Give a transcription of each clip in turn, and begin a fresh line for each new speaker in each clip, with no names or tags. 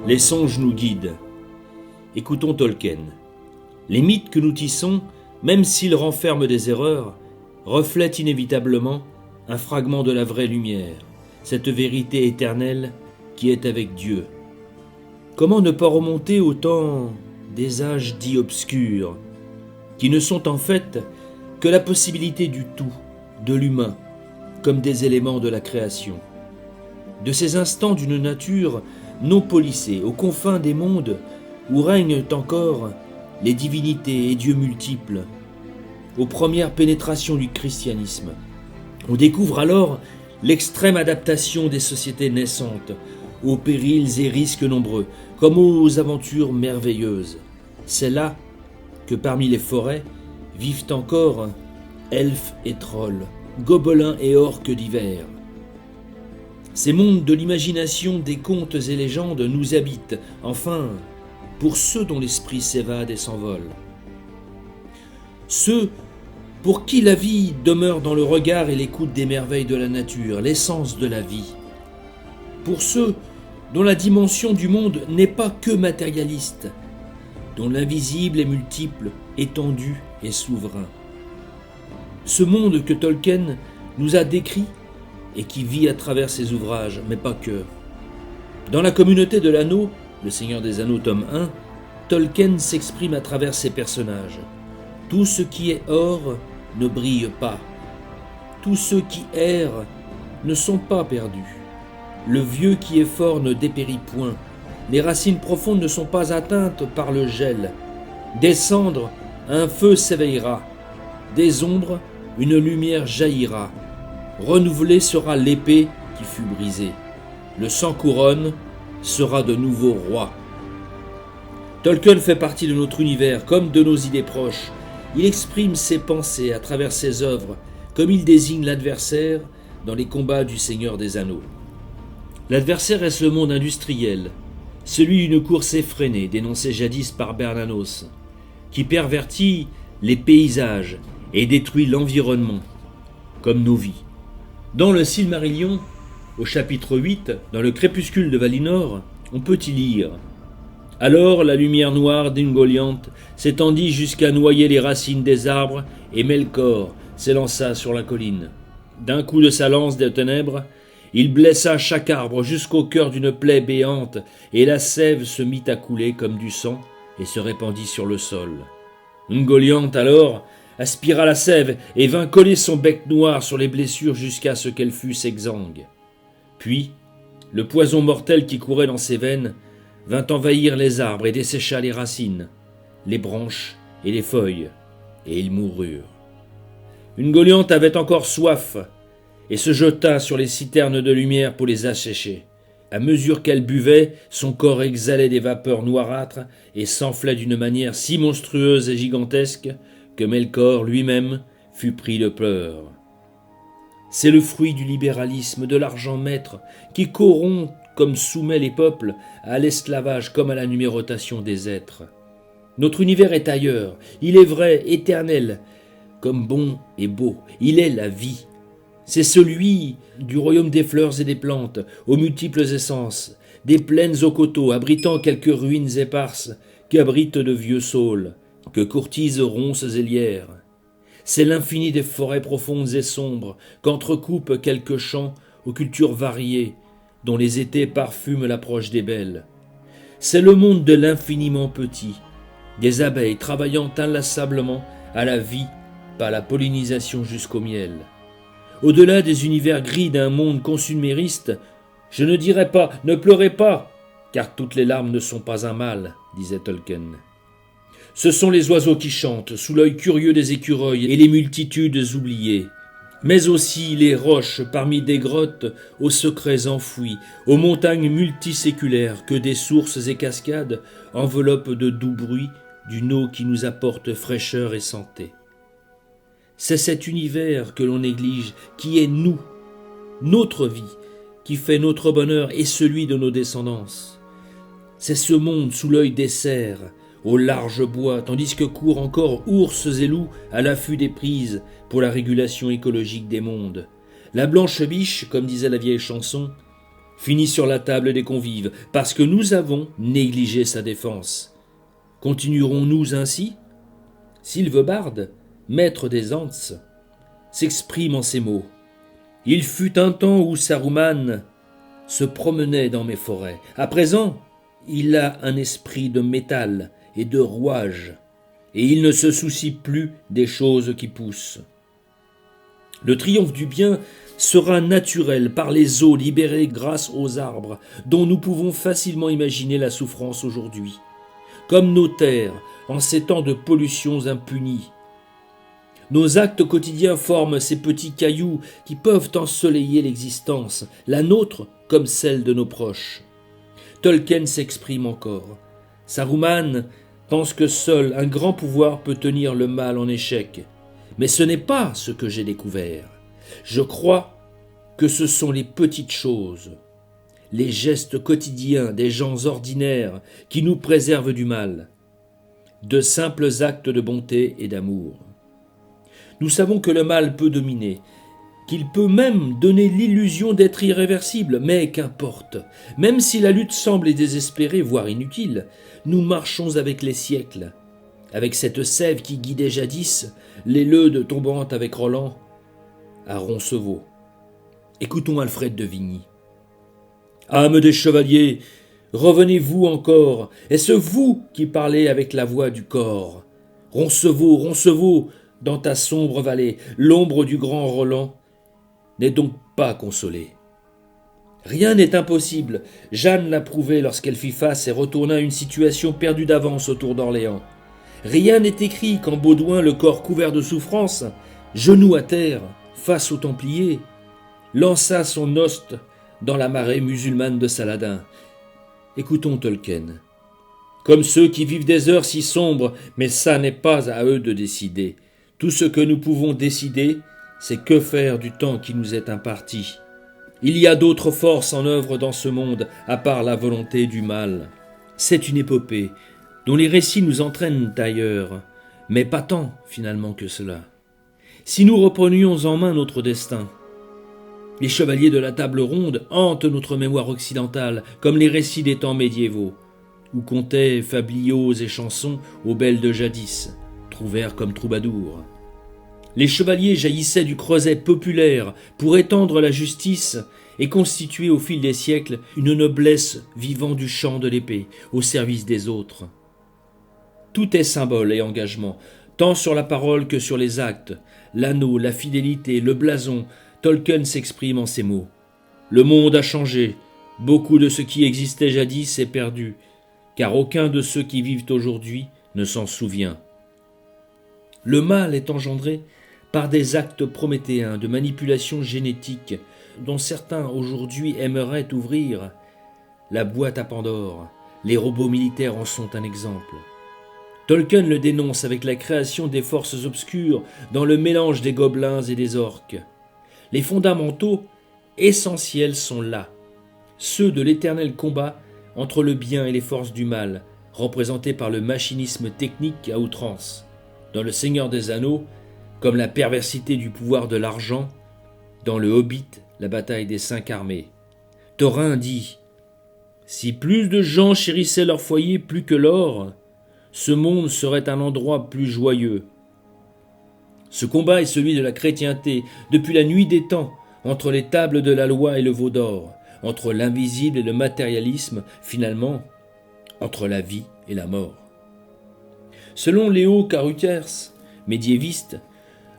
Les songes nous guident. Écoutons Tolkien. Les mythes que nous tissons, même s'ils renferment des erreurs, reflètent inévitablement un fragment de la vraie lumière, cette vérité éternelle qui est avec Dieu. Comment ne pas remonter au temps des âges dits obscurs, qui ne sont en fait que la possibilité du tout, de l'humain, comme des éléments de la création. De ces instants d'une nature non policée, aux confins des mondes où règnent encore les divinités et dieux multiples, aux premières pénétrations du christianisme. On découvre alors l'extrême adaptation des sociétés naissantes, aux périls et risques nombreux, comme aux aventures merveilleuses. C'est là que parmi les forêts vivent encore elfes et trolls, gobelins et orques divers. Ces mondes de l'imagination des contes et légendes nous habitent, enfin, pour ceux dont l'esprit s'évade et s'envole. Ceux pour qui la vie demeure dans le regard et l'écoute des merveilles de la nature, l'essence de la vie. Pour ceux dont la dimension du monde n'est pas que matérialiste, dont l'invisible est multiple, étendu et souverain. Ce monde que Tolkien nous a décrit et qui vit à travers ses ouvrages, mais pas que. Dans la communauté de l'Anneau, Le Seigneur des Anneaux, tome 1, Tolkien s'exprime à travers ses personnages. Tout ce qui est or ne brille pas. Tous ceux qui errent ne sont pas perdus. Le vieux qui est fort ne dépérit point. Les racines profondes ne sont pas atteintes par le gel. Des cendres, un feu s'éveillera. Des ombres, une lumière jaillira. Renouvelée sera l'épée qui fut brisée. Le sans-couronne sera de nouveau roi. Tolkien fait partie de notre univers comme de nos idées proches. Il exprime ses pensées à travers ses œuvres, comme il désigne l'adversaire dans les combats du Seigneur des Anneaux. L'adversaire est ce monde industriel, celui d'une course effrénée dénoncée jadis par Bernanos, qui pervertit les paysages et détruit l'environnement, comme nos vies. Dans le Silmarillion, au chapitre 8, dans le crépuscule de Valinor, on peut y lire « Alors la lumière noire d'Ungoliant s'étendit jusqu'à noyer les racines des arbres, et Melkor s'élança sur la colline. D'un coup de sa lance des ténèbres, il blessa chaque arbre jusqu'au cœur d'une plaie béante, et la sève se mit à couler comme du sang et se répandit sur le sol. Ungoliant alors aspira la sève et vint coller son bec noir sur les blessures jusqu'à ce qu'elles fussent exsangues. Puis, le poison mortel qui courait dans ses veines vint envahir les arbres et dessécha les racines, les branches et les feuilles, et ils moururent. Ungoliant avait encore soif et se jeta sur les citernes de lumière pour les assécher. À mesure qu'elle buvait, son corps exhalait des vapeurs noirâtres et s'enflait d'une manière si monstrueuse et gigantesque que Melkor lui-même fut pris de pleurs. C'est le fruit du libéralisme, de l'argent maître, qui corrompt comme soumet les peuples à l'esclavage comme à la numérotation des êtres. Notre univers est ailleurs, il est vrai, éternel, comme bon et beau, il est la vie. C'est celui du royaume des fleurs et des plantes, aux multiples essences, des plaines aux coteaux, abritant quelques ruines éparses, qu'abritent de vieux saules, que courtisent ronces et lierres. C'est l'infini des forêts profondes et sombres, qu'entrecoupent quelques champs aux cultures variées, dont les étés parfument l'approche des belles. C'est le monde de l'infiniment petit, des abeilles travaillant inlassablement à la vie par la pollinisation jusqu'au miel. Au-delà des univers gris d'un monde consumériste, je ne dirais pas « ne pleurez pas », car toutes les larmes ne sont pas un mal, disait Tolkien. Ce sont les oiseaux qui chantent, sous l'œil curieux des écureuils et les multitudes oubliées, mais aussi les roches parmi des grottes aux secrets enfouis, aux montagnes multiséculaires que des sources et cascades enveloppent de doux bruits d'une eau qui nous apporte fraîcheur et santé. C'est cet univers que l'on néglige, qui est nous, notre vie, qui fait notre bonheur et celui de nos descendances. C'est ce monde sous l'œil des cerfs, au large bois, tandis que courent encore ours et loups à l'affût des prises pour la régulation écologique des mondes. La blanche biche, comme disait la vieille chanson, finit sur la table des convives, parce que nous avons négligé sa défense. Continuerons-nous ainsi ? Sylvebard, maître des Ents, s'exprime en ces mots. « Il fut un temps où Saruman se promenait dans mes forêts. À présent, il a un esprit de métal et de rouage, et il ne se soucie plus des choses qui poussent. Le triomphe du bien sera naturel par les eaux libérées grâce aux arbres, dont nous pouvons facilement imaginer la souffrance aujourd'hui. Comme nos terres, en ces temps de pollutions impunies. Nos actes quotidiens forment ces petits cailloux qui peuvent ensoleiller l'existence, la nôtre comme celle de nos proches. Tolkien s'exprime encore. Saruman pense que seul un grand pouvoir peut tenir le mal en échec. Mais ce n'est pas ce que j'ai découvert. Je crois que ce sont les petites choses, les gestes quotidiens des gens ordinaires qui nous préservent du mal, de simples actes de bonté et d'amour. Nous savons que le mal peut dominer, qu'il peut même donner l'illusion d'être irréversible, mais qu'importe, même si la lutte semble désespérée, voire inutile, nous marchons avec les siècles, avec cette sève qui guidait jadis les leudes tombantes avec Roland à Roncevaux. Écoutons Alfred de Vigny. « Âmes des chevaliers, revenez-vous encore, est-ce vous qui parlez avec la voix du corps ? Roncevaux, Roncevaux, dans ta sombre vallée, l'ombre du grand Roland n'est donc pas consolée. Rien n'est impossible, Jeanne l'a prouvé lorsqu'elle fit face et retourna une situation perdue d'avance autour d'Orléans. Rien n'est écrit quand Baudouin, le corps couvert de souffrance, genou à terre, face aux Templiers, lança son hoste dans la marée musulmane de Saladin. Écoutons Tolkien. Comme ceux qui vivent des heures si sombres, mais ça n'est pas à eux de décider. Tout ce que nous pouvons décider, c'est que faire du temps qui nous est imparti. Il y a d'autres forces en œuvre dans ce monde, à part la volonté du mal. C'est une épopée, dont les récits nous entraînent ailleurs, mais pas tant, finalement, que cela. Si nous reprenions en main notre destin, les chevaliers de la table ronde hantent notre mémoire occidentale, comme les récits des temps médiévaux, où contaient fabliaux et chansons aux belles de jadis, trouvèrent comme troubadours. Les chevaliers jaillissaient du creuset populaire pour étendre la justice et constituer au fil des siècles une noblesse vivant du chant de l'épée, au service des autres. Tout est symbole et engagement, tant sur la parole que sur les actes. L'anneau, la fidélité, le blason, Tolkien s'exprime en ces mots. Le monde a changé, beaucoup de ce qui existait jadis est perdu, car aucun de ceux qui vivent aujourd'hui ne s'en souvient. Le mal est engendré par des actes prométhéens de manipulation génétique dont certains aujourd'hui aimeraient ouvrir la boîte à Pandore. Les robots militaires en sont un exemple. Tolkien le dénonce avec la création des forces obscures dans le mélange des gobelins et des orques. Les fondamentaux essentiels sont là, ceux de l'éternel combat entre le bien et les forces du mal, représentés par le machinisme technique à outrance. Dans Le Seigneur des Anneaux, comme la perversité du pouvoir de l'argent, dans Le Hobbit, la bataille des 5 armées. Thorin dit « Si plus de gens chérissaient leur foyer plus que l'or, ce monde serait un endroit plus joyeux. » Ce combat est celui de la chrétienté depuis la nuit des temps, entre les tables de la loi et le veau d'or, entre l'invisible et le matérialisme, finalement, entre la vie et la mort. Selon Léo Carruthers, médiéviste,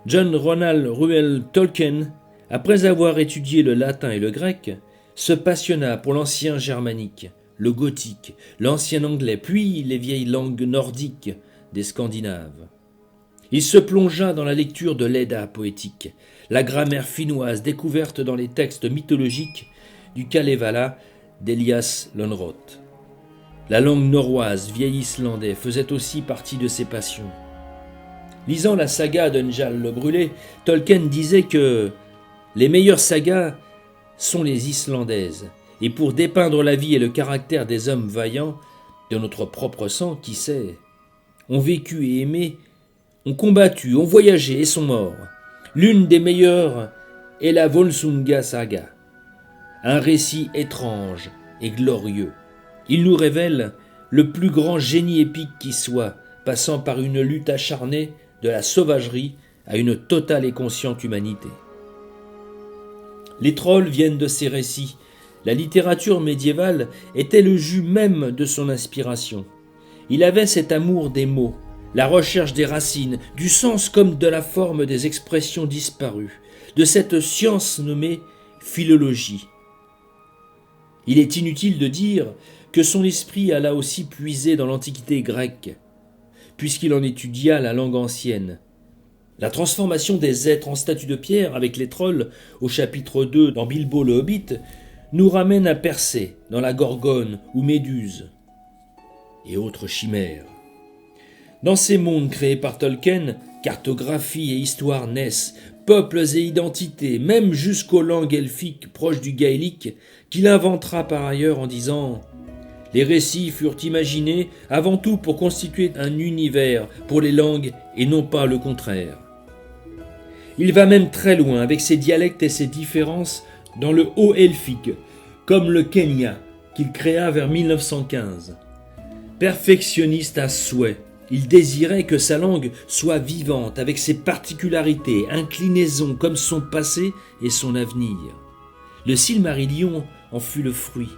John Ronald Reuel Tolkien, après avoir étudié le latin et le grec, se passionna pour l'ancien germanique, le gothique, l'ancien anglais, puis les vieilles langues nordiques des Scandinaves. Il se plongea dans la lecture de l'Edda poétique, la grammaire finnoise découverte dans les textes mythologiques du Kalevala d'Elias Lönnrot. La langue norroise, vieil islandais, faisait aussi partie de ses passions. Lisant la saga de Njal le Brûlé, Tolkien disait que les meilleures sagas sont les islandaises, et pour dépeindre la vie et le caractère des hommes vaillants, de notre propre sang, qui sait, ont vécu et aimé, ont combattu, ont voyagé et sont morts. L'une des meilleures est la Volsunga saga. un récit étrange et glorieux. Il nous révèle le plus grand génie épique qui soit, passant par une lutte acharnée de la sauvagerie à une totale et consciente humanité. Les trolls viennent de ces récits. La littérature médiévale était le jus même de son inspiration. Il avait cet amour des mots, la recherche des racines, du sens comme de la forme des expressions disparues, de cette science nommée philologie. Il est inutile de dire que son esprit alla aussi puiser dans l'Antiquité grecque, puisqu'il en étudia la langue ancienne. La transformation des êtres en statues de pierre avec les trolls, au chapitre 2 dans Bilbo le Hobbit, nous ramène à Persée, dans la Gorgone ou Méduse, et autres chimères. Dans ces mondes créés par Tolkien, cartographie et histoire naissent, peuples et identités, même jusqu'aux langues elfiques proches du gaélique, qu'il inventera par ailleurs en disant « Les récits furent imaginés avant tout pour constituer un univers pour les langues et non pas le contraire. » Il va même très loin avec ses dialectes et ses différences dans le haut elfique, comme le Kenya, qu'il créa vers 1915. Perfectionniste à souhait, il désirait que sa langue soit vivante, avec ses particularités, inclinaisons comme son passé et son avenir. Le Silmarillion en fut le fruit.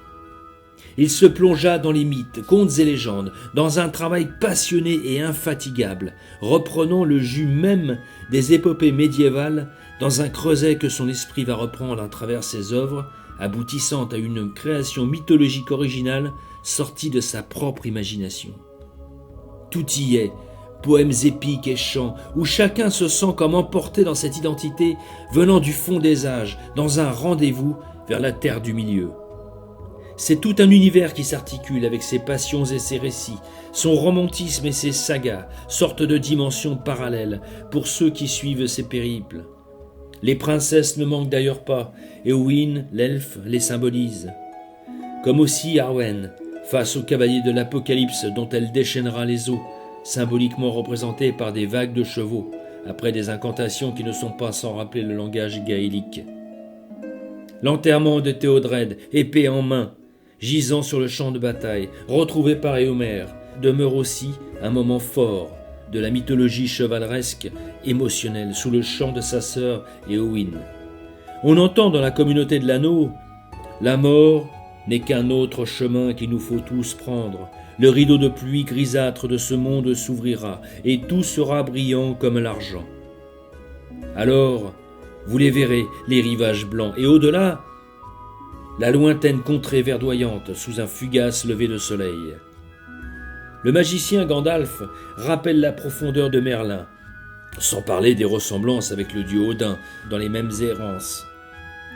Il se plongea dans les mythes, contes et légendes, dans un travail passionné et infatigable, reprenant le jus même des épopées médiévales dans un creuset que son esprit va reprendre à travers ses œuvres, aboutissant à une création mythologique originale sortie de sa propre imagination. Tout y est, poèmes épiques et chants, où chacun se sent comme emporté dans cette identité venant du fond des âges, dans un rendez-vous vers la terre du milieu. C'est tout un univers qui s'articule avec ses passions et ses récits, son romantisme et ses sagas, sorte de dimensions parallèles pour ceux qui suivent ses périples. Les princesses ne manquent d'ailleurs pas, et Éowyn, l'elfe, les symbolise. Comme aussi Arwen, face au cavalier de l'Apocalypse dont elle déchaînera les os, symboliquement représentés par des vagues de chevaux, après des incantations qui ne sont pas sans rappeler le langage gaélique. L'enterrement de Théodred, épée en main, gisant sur le champ de bataille, retrouvé par Éomer, demeure aussi un moment fort de la mythologie chevaleresque émotionnelle sous le chant de sa sœur Éowyn. On entend dans la communauté de l'anneau « La mort n'est qu'un autre chemin qu'il nous faut tous prendre. Le rideau de pluie grisâtre de ce monde s'ouvrira, et tout sera brillant comme l'argent. Alors, vous les verrez, les rivages blancs, et au-delà, la lointaine contrée verdoyante sous un fugace lever de soleil. » Le magicien Gandalf rappelle la profondeur de Merlin, sans parler des ressemblances avec le dieu Odin dans les mêmes errances.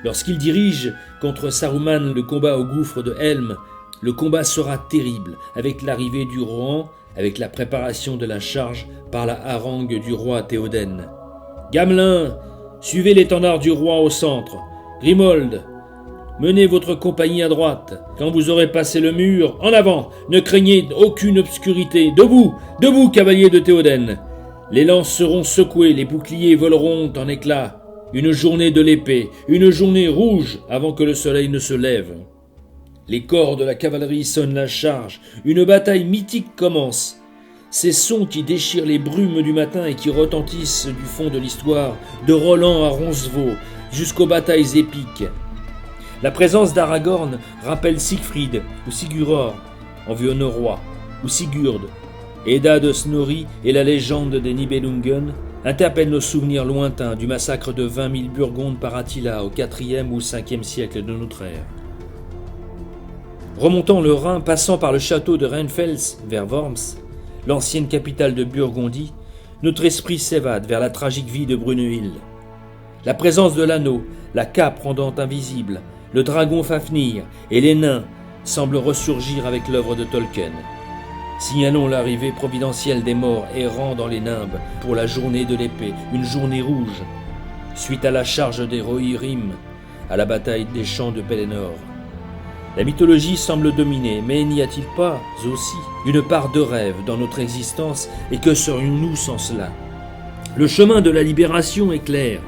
Lorsqu'il dirige contre Saruman le combat au gouffre de Helm, le combat sera terrible avec l'arrivée du Rohan, avec la préparation de la charge par la harangue du roi Théoden. « Gamelin, suivez l'étendard du roi au centre. Grimold, menez votre compagnie à droite. Quand vous aurez passé le mur, en avant, ne craignez aucune obscurité. Debout, debout, cavaliers de Théoden. Les lances seront secouées, les boucliers voleront en éclats. Une journée de l'épée, une journée rouge avant que le soleil ne se lève. Les corps de la cavalerie sonnent la charge. Une bataille mythique commence. Ces sons qui déchirent les brumes du matin et qui retentissent du fond de l'histoire, de Roland à Roncevaux, jusqu'aux batailles épiques. La présence d'Aragorn rappelle Siegfried ou Siguror en vieux norrois, ou Sigurd. Edda de Snorri et la légende des Nibelungen interpellent nos souvenirs lointains du massacre de 20 000 Burgondes par Attila au IVe ou Ve siècle de notre ère. Remontant le Rhin, passant par le château de Rheinfels vers Worms, l'ancienne capitale de Burgondie, notre esprit s'évade vers la tragique vie de Brunhild. La présence de l'anneau, la cape rendant invisible, le dragon Fafnir et les nains semblent ressurgir avec l'œuvre de Tolkien. Signalons l'arrivée providentielle des morts errant dans les nimbes pour la journée de l'épée, une journée rouge, suite à la charge des Rohirrim, à la bataille des champs de Pelennor. La mythologie semble dominer, mais n'y a-t-il pas aussi une part de rêve dans notre existence, et que serions-nous sans cela? Le chemin de la libération est clair.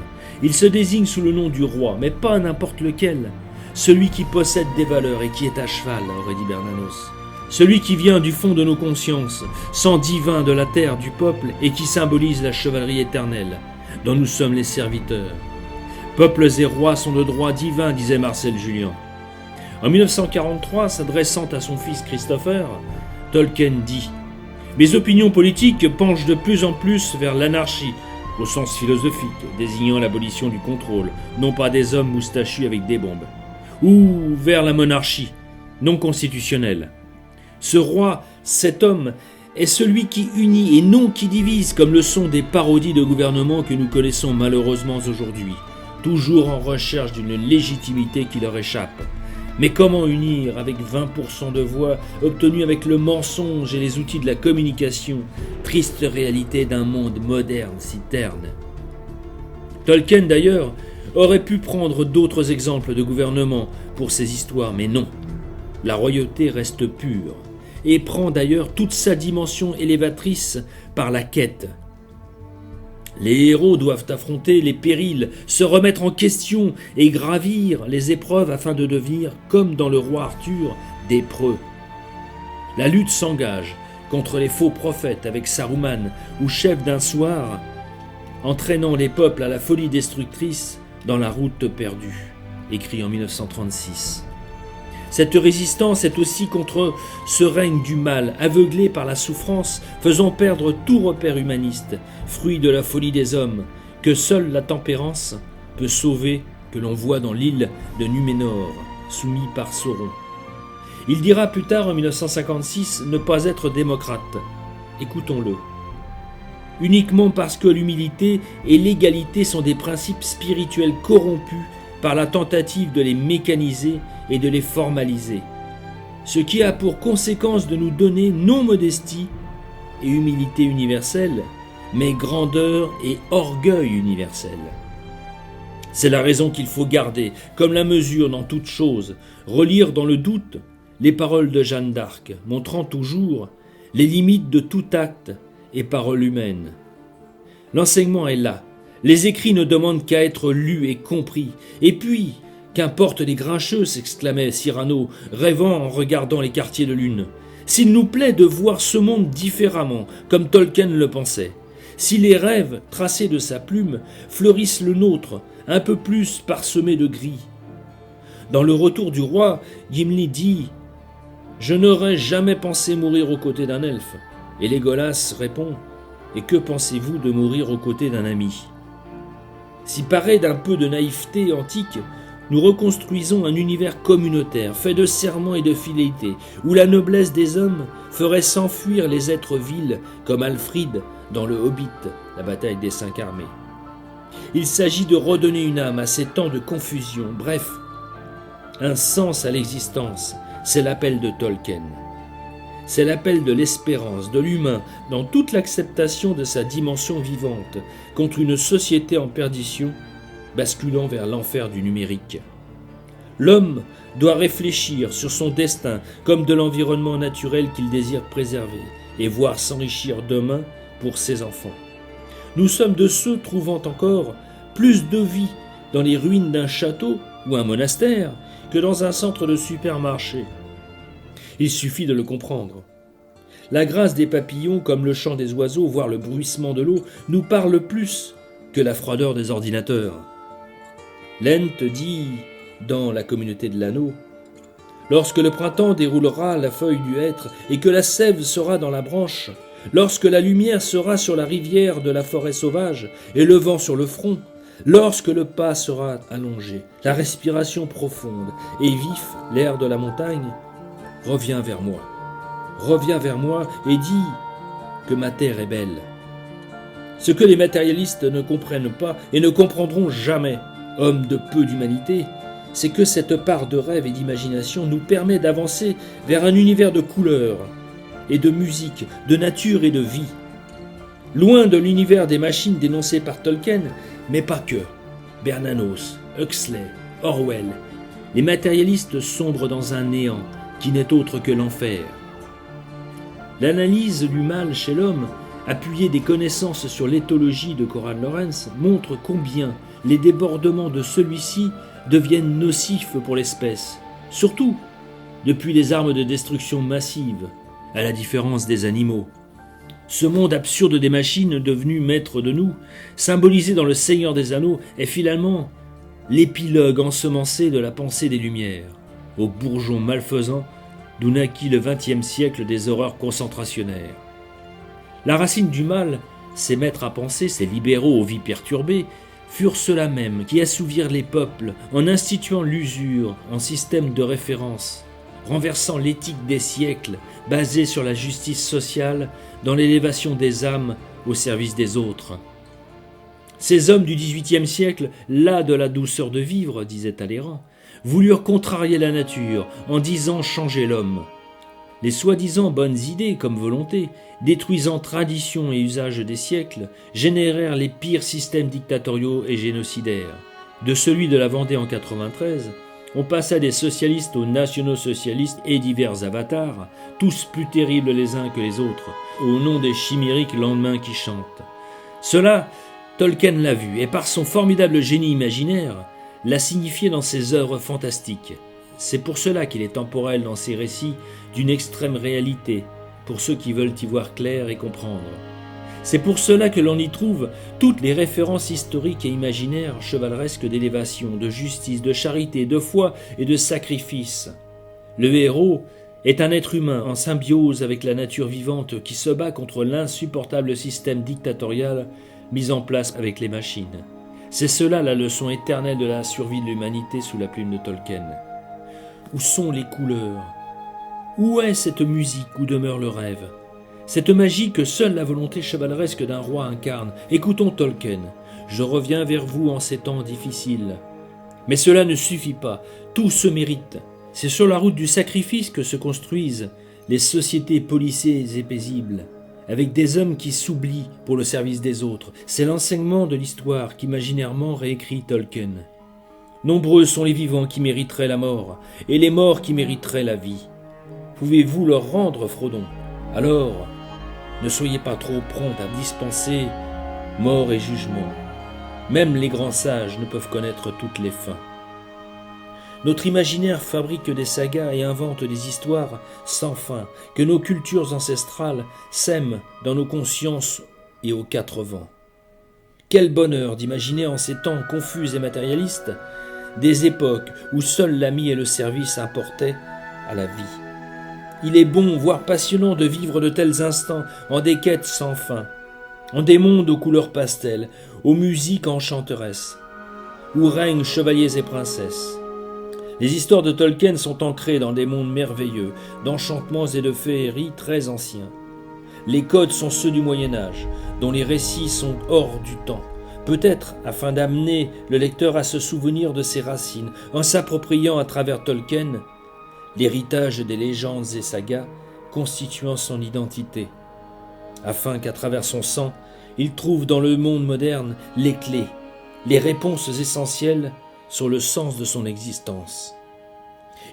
Il se désigne sous le nom du roi, mais pas n'importe lequel. celui qui possède des valeurs et qui est à cheval, aurait dit Bernanos. Celui qui vient du fond de nos consciences, sang divin de la terre du peuple et qui symbolise la chevalerie éternelle, dont nous sommes les serviteurs. Peuples et rois sont de droit divin, disait Marcel Julien. En 1943, s'adressant à son fils Christopher, Tolkien dit « Mes opinions politiques penchent de plus en plus vers l'anarchie, au sens philosophique, désignant l'abolition du contrôle, non pas des hommes moustachus avec des bombes, ou vers la monarchie, non constitutionnelle. Ce roi, cet homme, est celui qui unit et non qui divise, comme le sont des parodies de gouvernement que nous connaissons malheureusement aujourd'hui, toujours en recherche d'une légitimité qui leur échappe. Mais comment unir avec 20% de voix obtenues avec le mensonge et les outils de la communication, triste réalité d'un monde moderne si terne. Tolkien d'ailleurs aurait pu prendre d'autres exemples de gouvernement pour ces histoires, mais non. La royauté reste pure et prend d'ailleurs toute sa dimension élévatrice par la quête. Les héros doivent affronter les périls, se remettre en question et gravir les épreuves afin de devenir, comme dans le roi Arthur, des preux. La lutte s'engage contre les faux prophètes avec Saruman ou chef d'un soir, entraînant les peuples à la folie destructrice dans la route perdue, écrit en 1936. Cette résistance est aussi contre ce règne du mal, aveuglé par la souffrance, faisant perdre tout repère humaniste, fruit de la folie des hommes, que seule la tempérance peut sauver, que l'on voit dans l'île de Numénor, soumis par Sauron. Il dira plus tard, en 1956, ne pas être démocrate. Écoutons-le. Uniquement parce que l'humilité et l'égalité sont des principes spirituels corrompus par la tentative de les mécaniser et de les formaliser, ce qui a pour conséquence de nous donner non modestie et humilité universelle, mais grandeur et orgueil universel. C'est la raison qu'il faut garder, comme la mesure dans toute chose, relire dans le doute les paroles de Jeanne d'Arc, montrant toujours les limites de tout acte et parole humaine. L'enseignement est là. Les écrits ne demandent qu'à être lus et compris. Et puis, qu'importe les grincheux, s'exclamait Cyrano, rêvant en regardant les quartiers de lune. S'il nous plaît de voir ce monde différemment, comme Tolkien le pensait, si les rêves, tracés de sa plume, fleurissent le nôtre, un peu plus parsemés de gris. Dans Le Retour du roi, Gimli dit « Je n'aurais jamais pensé mourir aux côtés d'un elfe. » Et Légolas répond « Et que pensez-vous de mourir aux côtés d'un ami ?» Si paré d'un peu de naïveté antique, nous reconstruisons un univers communautaire, fait de serments et de fidélité, où la noblesse des hommes ferait s'enfuir les êtres vils, comme Alfrid dans le Hobbit, la bataille des 5 armées. Il s'agit de redonner une âme à ces temps de confusion, bref, un sens à l'existence, c'est l'appel de Tolkien. C'est l'appel de l'espérance, de l'humain, dans toute l'acceptation de sa dimension vivante, contre une société en perdition, basculant vers l'enfer du numérique. L'homme doit réfléchir sur son destin comme de l'environnement naturel qu'il désire préserver et voir s'enrichir demain pour ses enfants. Nous sommes de ceux trouvant encore plus de vie dans les ruines d'un château ou un monastère que dans un centre de supermarché. Il suffit de le comprendre. La grâce des papillons, comme le chant des oiseaux, voire le bruissement de l'eau, nous parle plus que la froideur des ordinateurs. Lent dit, dans La communauté de l'anneau, « Lorsque le printemps déroulera la feuille du hêtre et que la sève sera dans la branche, lorsque la lumière sera sur la rivière de la forêt sauvage et le vent sur le front, lorsque le pas sera allongé, la respiration profonde et vif, l'air de la montagne, reviens vers moi et dis que ma terre est belle. » Ce que les matérialistes ne comprennent pas et ne comprendront jamais, hommes de peu d'humanité, c'est que cette part de rêve et d'imagination nous permet d'avancer vers un univers de couleurs et de musique, de nature et de vie. Loin de l'univers des machines dénoncé par Tolkien, mais pas que. Bernanos, Huxley, Orwell, les matérialistes sombrent dans un néant qui n'est autre que l'enfer. L'analyse du mal chez l'homme, appuyée des connaissances sur l'éthologie de Konrad Lorenz, montre combien les débordements de celui-ci deviennent nocifs pour l'espèce, surtout depuis les armes de destruction massive, à la différence des animaux. Ce monde absurde des machines devenues maîtres de nous, symbolisé dans le Seigneur des Anneaux, est finalement l'épilogue ensemencé de la pensée des Lumières, aux bourgeons malfaisants d'où naquit le XXe siècle des horreurs concentrationnaires. La racine du mal, ces maîtres à penser, ces libéraux aux vies perturbées, furent ceux-là même qui assouvirent les peuples en instituant l'usure en système de référence, renversant l'éthique des siècles basée sur la justice sociale dans l'élévation des âmes au service des autres. Ces hommes du XVIIIe siècle, las de la douceur de vivre, disait Talleyrand, voulurent contrarier la nature en disant changer l'homme. Les soi-disant bonnes idées comme volonté, détruisant traditions et usages des siècles, générèrent les pires systèmes dictatoriaux et génocidaires. De celui de la Vendée en 93, on passa des socialistes aux nationaux-socialistes et divers avatars, tous plus terribles les uns que les autres, au nom des chimériques lendemains qui chantent. Cela, Tolkien l'a vu, et par son formidable génie imaginaire, l'a signifié dans ses œuvres fantastiques. C'est pour cela qu'il est temporel dans ses récits d'une extrême réalité, pour ceux qui veulent y voir clair et comprendre. C'est pour cela que l'on y trouve toutes les références historiques et imaginaires chevaleresques d'élévation, de justice, de charité, de foi et de sacrifice. Le héros est un être humain en symbiose avec la nature vivante qui se bat contre l'insupportable système dictatorial mis en place avec les machines. C'est cela la leçon éternelle de la survie de l'humanité sous la plume de Tolkien. Où sont les couleurs ? Où est cette musique où demeure le rêve ? Cette magie que seule la volonté chevaleresque d'un roi incarne. Écoutons Tolkien. Je reviens vers vous en ces temps difficiles. Mais cela ne suffit pas. Tout se mérite. C'est sur la route du sacrifice que se construisent les sociétés policées et paisibles, avec des hommes qui s'oublient pour le service des autres. C'est l'enseignement de l'histoire qu'imaginairement réécrit Tolkien. Nombreux sont les vivants qui mériteraient la mort, et les morts qui mériteraient la vie. Pouvez-vous leur rendre, Frodon ? Alors, ne soyez pas trop prompt à dispenser mort et jugement. Même les grands sages ne peuvent connaître toutes les fins. Notre imaginaire fabrique des sagas et invente des histoires sans fin que nos cultures ancestrales sèment dans nos consciences et aux quatre vents. Quel bonheur d'imaginer en ces temps confus et matérialistes des époques où seul l'ami et le service importaient à la vie. Il est bon, voire passionnant, de vivre de tels instants en des quêtes sans fin, en des mondes aux couleurs pastel, aux musiques enchanteresses, où règnent chevaliers et princesses. Les histoires de Tolkien sont ancrées dans des mondes merveilleux, d'enchantements et de féeries très anciens. Les codes sont ceux du Moyen-Âge, dont les récits sont hors du temps, peut-être afin d'amener le lecteur à se souvenir de ses racines, en s'appropriant à travers Tolkien l'héritage des légendes et sagas constituant son identité, afin qu'à travers son sang, il trouve dans le monde moderne les clés, les réponses essentielles sur le sens de son existence.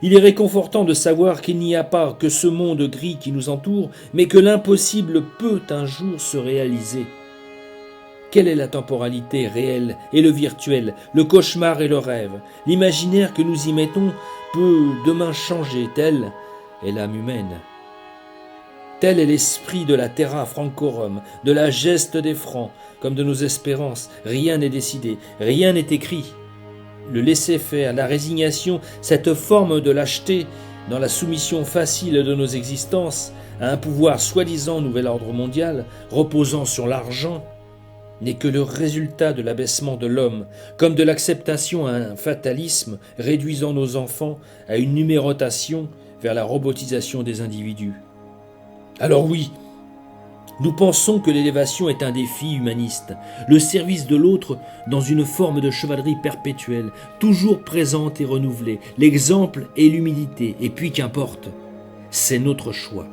Il est réconfortant de savoir qu'il n'y a pas que ce monde gris qui nous entoure, mais que l'impossible peut un jour se réaliser. Quelle est la temporalité réelle et le virtuel, le cauchemar et le rêve? L'imaginaire que nous y mettons peut demain changer, telle est l'âme humaine. Tel est l'esprit de la terra francorum, de la geste des francs, comme de nos espérances. Rien n'est décidé, rien n'est écrit. Le laisser-faire, la résignation, cette forme de lâcheté dans la soumission facile de nos existences à un pouvoir soi-disant nouvel ordre mondial, reposant sur l'argent, n'est que le résultat de l'abaissement de l'homme, comme de l'acceptation à un fatalisme réduisant nos enfants à une numérotation vers la robotisation des individus. Alors oui, nous pensons que l'élévation est un défi humaniste, le service de l'autre dans une forme de chevalerie perpétuelle, toujours présente et renouvelée, l'exemple et l'humilité, et puis qu'importe, c'est notre choix.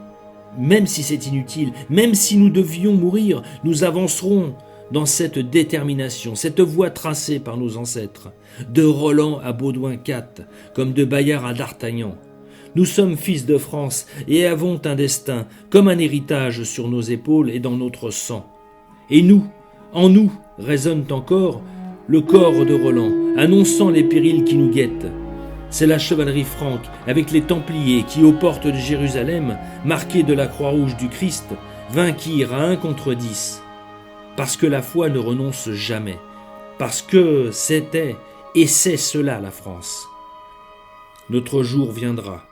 Même si c'est inutile, même si nous devions mourir, nous avancerons dans cette détermination, cette voie tracée par nos ancêtres, de Roland à Baudouin IV, comme de Bayard à D'Artagnan. Nous sommes fils de France et avons un destin, comme un héritage sur nos épaules et dans notre sang. Et nous, en nous, résonne encore le corps de Roland, annonçant les périls qui nous guettent. C'est la chevalerie franque, avec les Templiers qui, aux portes de Jérusalem, marqués de la croix rouge du Christ, vainquirent à 1 contre 10. Parce que la foi ne renonce jamais, parce que c'était et c'est cela la France. Notre jour viendra.